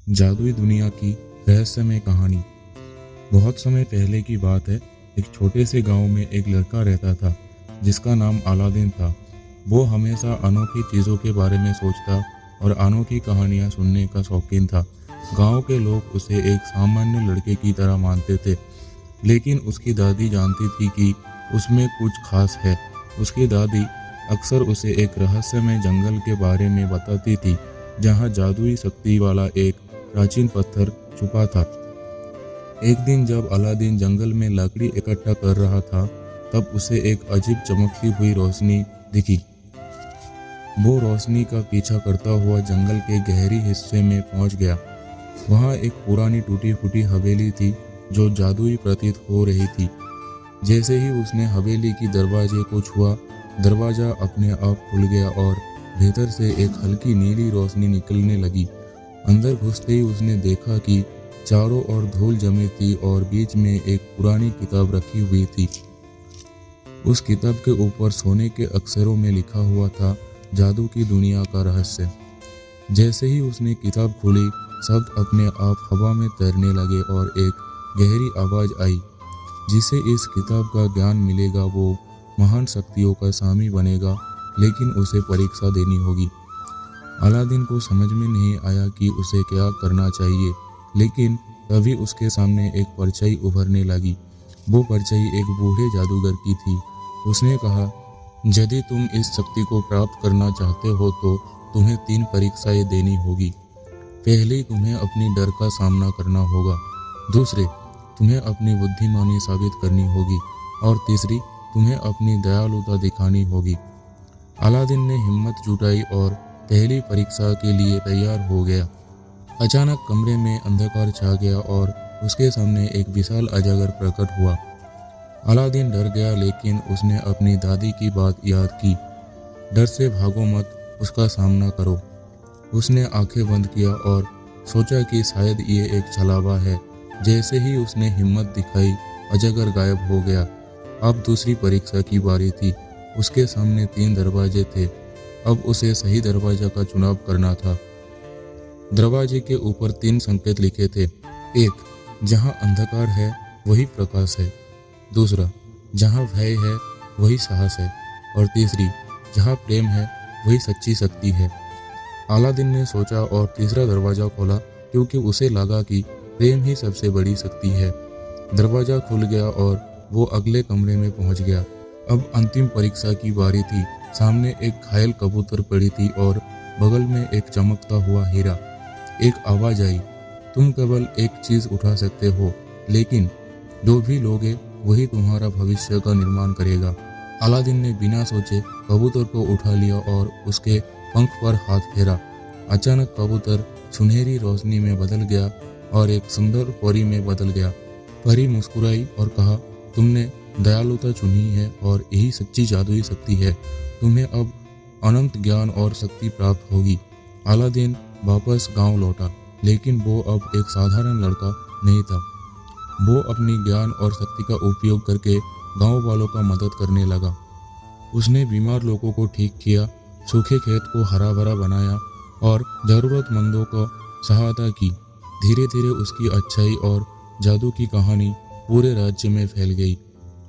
जादुई दुनिया की रहस्यमय कहानी। बहुत समय पहले की बात है। एक छोटे से गांव में एक लड़का रहता था जिसका नाम अलादीन था। वो हमेशा अनोखी चीज़ों के बारे में सोचता और अनोखी कहानियां सुनने का शौकीन था। गांव के लोग उसे एक सामान्य लड़के की तरह मानते थे, लेकिन उसकी दादी जानती थी कि उसमें कुछ खास है। उसकी दादी अक्सर उसे एक रहस्यमय जंगल के बारे में बताती थी, जहां जादुई शक्ति वाला एक प्राचीन पत्थर छुपा था। एक दिन जब अलादीन जंगल में लकड़ी इकट्ठा कर रहा था, तब उसे एक अजीब चमकती हुई रोशनी दिखी। वो रोशनी का पीछा करता हुआ जंगल के गहरी हिस्से में पहुंच गया। वहां एक पुरानी टूटी फूटी हवेली थी जो जादुई प्रतीत हो रही थी। जैसे ही उसने हवेली की दरवाजे को छुआ, दरवाजा अपने आप खुल गया और भीतर से एक हल्की नीली रोशनी निकलने लगी। अंदर घुसते ही उसने देखा कि चारों ओर धूल जमी थी और बीच में एक पुरानी किताब रखी हुई थी। उस किताब के ऊपर सोने के अक्षरों में लिखा हुआ था, जादू की दुनिया का रहस्य। जैसे ही उसने किताब खोली, शब्द अपने आप हवा में तैरने लगे और एक गहरी आवाज आई, जिसे इस किताब का ज्ञान मिलेगा वो महान शक्तियों का स्वामी बनेगा, लेकिन उसे परीक्षा देनी होगी। अलादीन को समझ में नहीं आया कि उसे क्या करना चाहिए, लेकिन तभी उसके सामने एक परछाई उभरने लगी। वो परछाई एक बूढ़े जादूगर की थी। उसने कहा, यदि तुम इस शक्ति को प्राप्त करना चाहते हो तो तुम्हें 3 परीक्षाएं देनी होगी। पहली, तुम्हें अपनी डर का सामना करना होगा। दूसरे, तुम्हें अपनी बुद्धिमानी साबित करनी होगी। और तीसरी, तुम्हें अपनी दयालुता दिखानी होगी। अलादीन ने हिम्मत जुटाई और पहली परीक्षा के लिए तैयार हो गया। अचानक कमरे में अंधकार छा गया और उसके सामने एक विशाल अजगर प्रकट हुआ। अलादीन डर गया, लेकिन उसने अपनी दादी की बात याद की, डर से भागो मत, उसका सामना करो। उसने आंखें बंद किया और सोचा कि शायद ये एक छलावा है। जैसे ही उसने हिम्मत दिखाई, अजगर गायब हो गया। अब दूसरी परीक्षा की बारी थी। उसके सामने 3 दरवाजे थे। अब उसे सही दरवाजा का चुनाव करना था। दरवाजे के ऊपर 3 संकेत लिखे थे। 1, जहां अंधकार है वही प्रकाश है। दूसरा, जहां भय है वही साहस है। और तीसरी, जहां प्रेम है वही सच्ची शक्ति है। अलादीन ने सोचा और तीसरा दरवाजा खोला, क्योंकि उसे लगा कि प्रेम ही सबसे बड़ी शक्ति है। दरवाजा खुल गया और वो अगले कमरे में पहुंच गया। अब अंतिम परीक्षा की बारी थी। सामने एक घायल कबूतर पड़ी थी और बगल में एक चमकता हुआ हीरा। एक आवाज आई, तुम केवल एक चीज उठा सकते हो, लेकिन जो भी लोगे वही तुम्हारा भविष्य का निर्माण करेगा। अलादीन ने बिना सोचे कबूतर को उठा लिया और उसके पंख पर हाथ फेरा। अचानक कबूतर सुनहरी रोशनी में बदल गया और एक सुंदर परी में बदल गया। परी मुस्कुराई और कहा, तुमने दयालुता चुनी है और यही सच्ची जादुई शक्ति है। तुम्हें अब अनंत ज्ञान और शक्ति प्राप्त होगी। अलादीन वापस गांव लौटा, लेकिन वो अब एक साधारण लड़का नहीं था। वो अपनी ज्ञान और शक्ति का उपयोग करके गांव वालों का मदद करने लगा। उसने बीमार लोगों को ठीक किया, सूखे खेत को हरा भरा बनाया और जरूरतमंदों को सहायता की। धीरे धीरे उसकी अच्छाई और जादू की कहानी पूरे राज्य में फैल गई।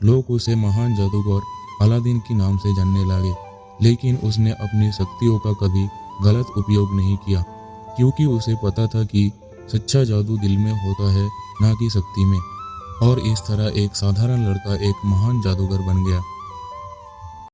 लोग उसे महान जादूगर अलादीन के नाम से जानने लगे, लेकिन उसने अपनी शक्तियों का कभी गलत उपयोग नहीं किया, क्योंकि उसे पता था कि सच्चा जादू दिल में होता है, ना कि शक्ति में। और इस तरह एक साधारण लड़का एक महान जादूगर बन गया।